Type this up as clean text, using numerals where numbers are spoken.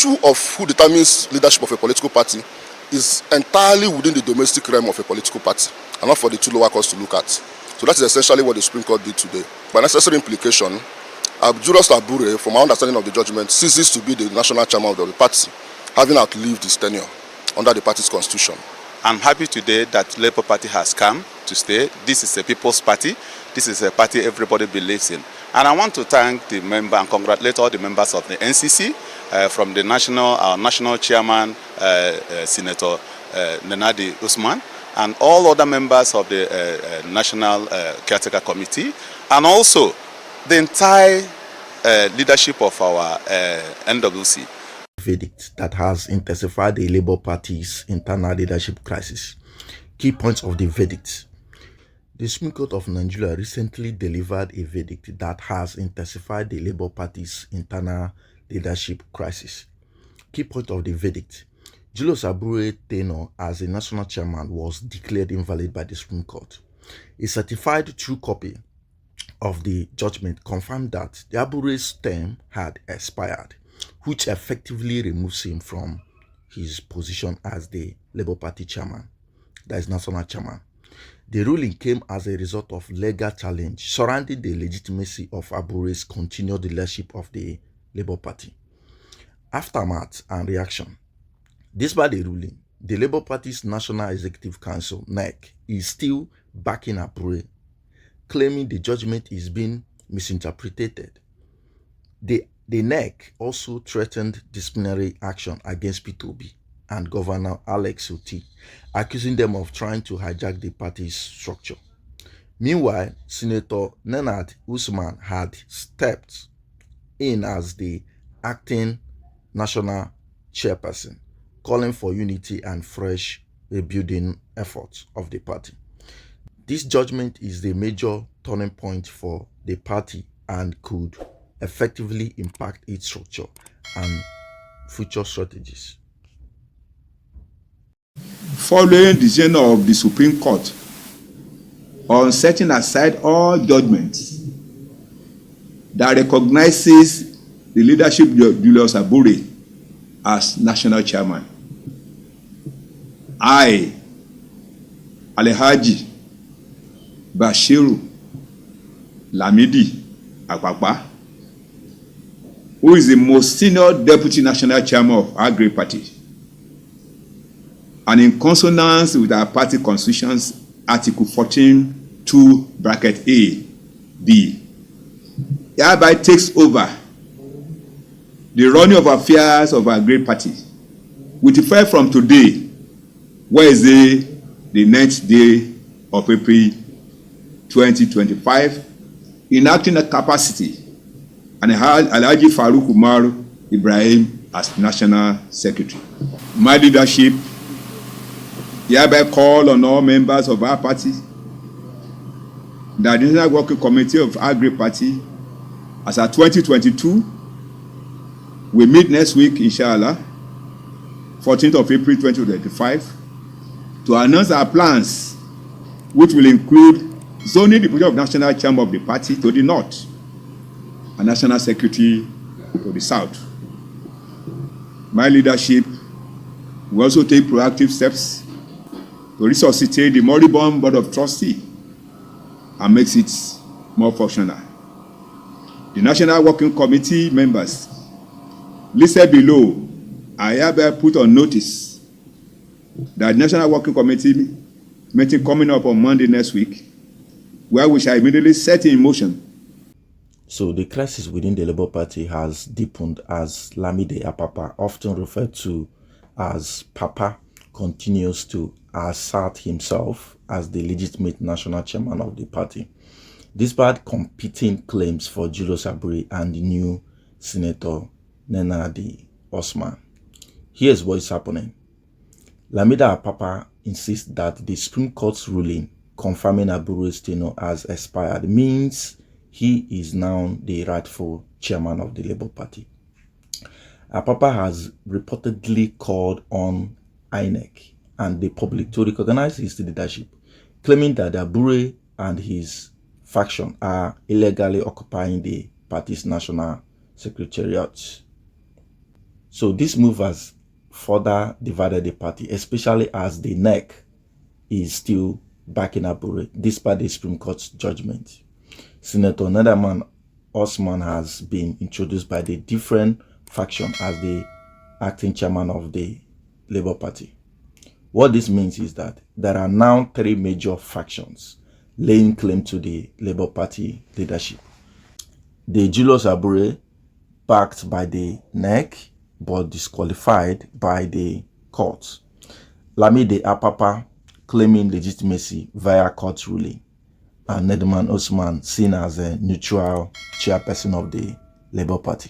issue of who determines leadership of a political party is entirely within the domestic realm of a political party and not for the two lower courts to look at. So that is essentially what the Supreme Court did today. By necessary implication, Julius Abure, from our understanding of the judgment, ceases to be the national chairman of the party, having outlived his tenure under the party's constitution. I'm happy today that Labour Party has come to stay. This is a people's party. This is a party everybody believes in. And I want to thank the member and congratulate all the members of the NCC, from the national chairman, Senator Nenadi Usman, and all other members of the National Caretaker Committee, and the entire leadership of our NWC. Verdict that has intensified the Labour Party's internal leadership crisis. Key points of the verdict. The Supreme Court of Nigeria recently delivered a verdict that has intensified the Labour Party's internal leadership crisis. Key point of the verdict. Julius Abure's tenure as a national chairman was declared invalid by the Supreme Court. A certified true copy of the judgment confirmed that the Abure's term had expired, which effectively removes him from his position as the Labour Party chairman, that is national chairman. The ruling came as a result of legal challenge surrounding the legitimacy of Abure's continued leadership of the Labour Party. Aftermath and reaction. Despite the ruling, the Labour Party's National Executive Council, NEC, is still backing Abure, claiming the judgment is being misinterpreted. The NEC also threatened disciplinary action against P2B and Governor Alex Otti, accusing them of trying to hijack the party's structure. Meanwhile, Senator Nenad Usman had stepped in as the acting national chairperson, calling for unity and fresh rebuilding efforts of the party. This judgment is the major turning point for the party and could effectively impact its structure and future strategies. Following the decision of the Supreme Court on setting aside all judgments that recognizes the leadership of Julius Abure as national chairman, I, Alhaji Bashiru Lamidi Akpakpa, who is the most senior deputy national chairman of our great party, and in consonance with our party constitution's Article 14(2)(a) B, hereby takes over the running of affairs of our great party with effect from today, Wednesday, the 9th day of April 2025, in acting a capacity, and Alhaji Farouk Umar Ibrahim as National Secretary. My leadership hereby call on all members of our party, the National Working Committee of our great party, as our 2022, we meet next week, inshallah, 14th of April 2025, to announce our plans, which will include zoning the position of national chairman of the party to the north and national secretary to the south. My leadership will also take proactive steps to resuscitate the moribund board of trustees and makes it more functional. The National Working Committee members listed below are hereby put on notice that the National Working Committee meeting coming up on Monday next week, where we shall immediately set in motion. So the crisis within the Labour Party has deepened as Lamide Apapa, often referred to as Papa, continues to assert himself as the legitimate national chairman of the party, despite competing claims for Julius Abure and the new Senator Nenadi Usman. Here's what is happening. Lamida Apapa insists that the Supreme Court's ruling confirming Abure's tenure as expired means he is now the rightful chairman of the Labour Party. Apapa has reportedly called on INEC and the public to recognize his leadership, claiming that Abure and his faction are illegally occupying the party's national secretariat. So this move has further divided the party, especially as the NEC is still backing Abure despite the Supreme Court's judgment. Senator Nederman Osman has been introduced by the different faction as the acting chairman of the Labour Party. What this means is that there are now 3 major factions laying claim to the Labour Party leadership. The Julius Abure, backed by the NEC but disqualified by the courts. Lamide Apapa, claiming legitimacy via court ruling, and Nederman Osman, seen as a neutral chairperson of the Labour Party.